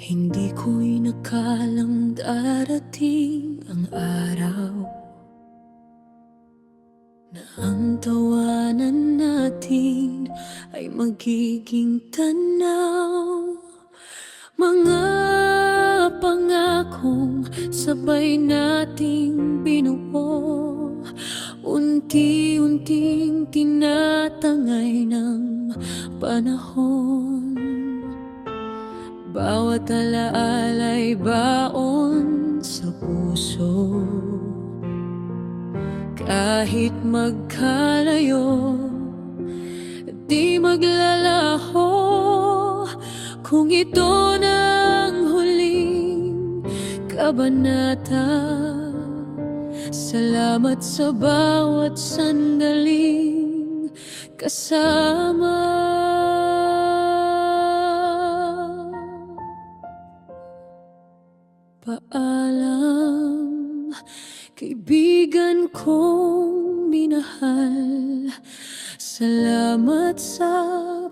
Hindi ko'y nakalang darating ang araw na ang tawanan natin ay magiging tanaw. Mga pangakong sabay nating binuo, unti-unting tinatangay ng panahon. Bawat alaala'y baon sa puso, kahit magkalayo, di maglalaho. Kung ito ng huling kabanata, salamat sa bawat sandaling kasama. Paalam, kaibigan kong minahal. Salamat sa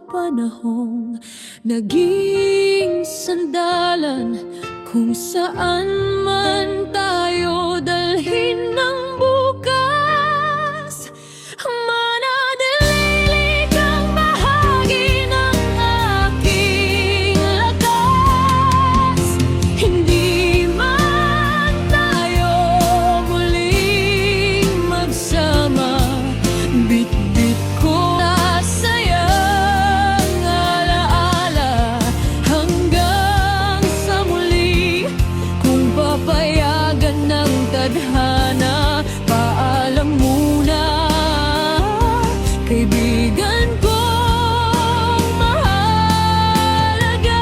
panahong naging sandalan. Kung saan man tayo dalhin ng bukas, mananatili kang bahagi ng aking lakas. Hindi man tayo muling magsama, bit-bit ko na sayang alaala hanggang sa muli. Kung papayagan ng tadhana, paalam muna, kaibigan kong mahalaga.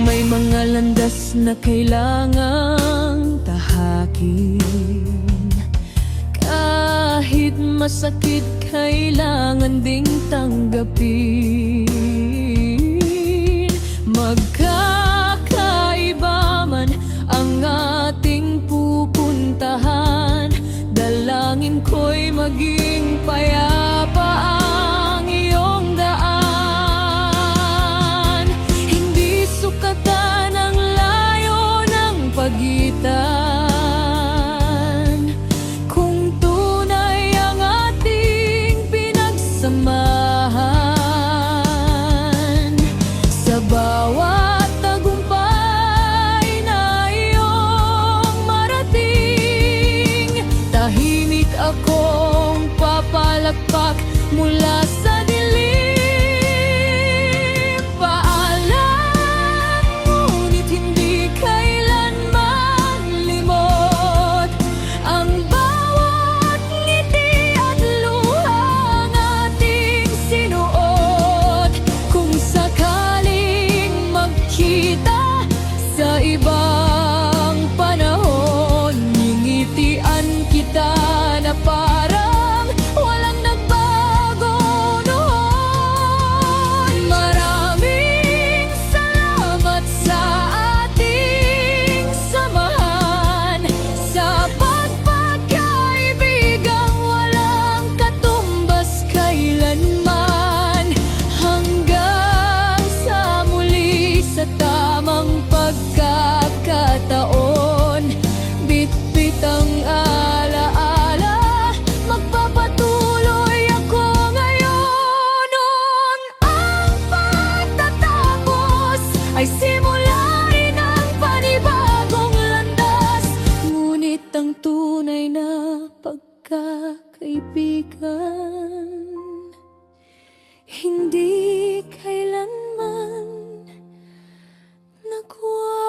May mga landas na kailangang tahakin, kahit masakit kailangan ding tanggapin. Magkakaiba man ang ating pupuntahan, dalangin ko'y maging payapa ang iyong daan. Hindi sukatan ang layo ng pagitan, kung tunay ang ating pinagsamahan. Sa bawat tagumpay na iyong marating, tahimik akong papalakpak mula sa dilim. Paalam, ngunit hindi kailanman limot ang bawat ngiti at luhang ating sinuot. Kung sakaling magkita sa ibang panahon, ngingitian kita na parang walang nagbago noon. Maraming salamat sa ating samahan, sa pagpagkaibigang walang katumbas kailanman. Hanggang sa muli, sa tamang pagkakataon, bit-bit ang alaala, magpapatuloy ako ngayon. Noon ang pagtatapos ay simula rin ang panibagong landas, ngunit ang tunay na pagkakaibigan hindi kailanman nagwawakas.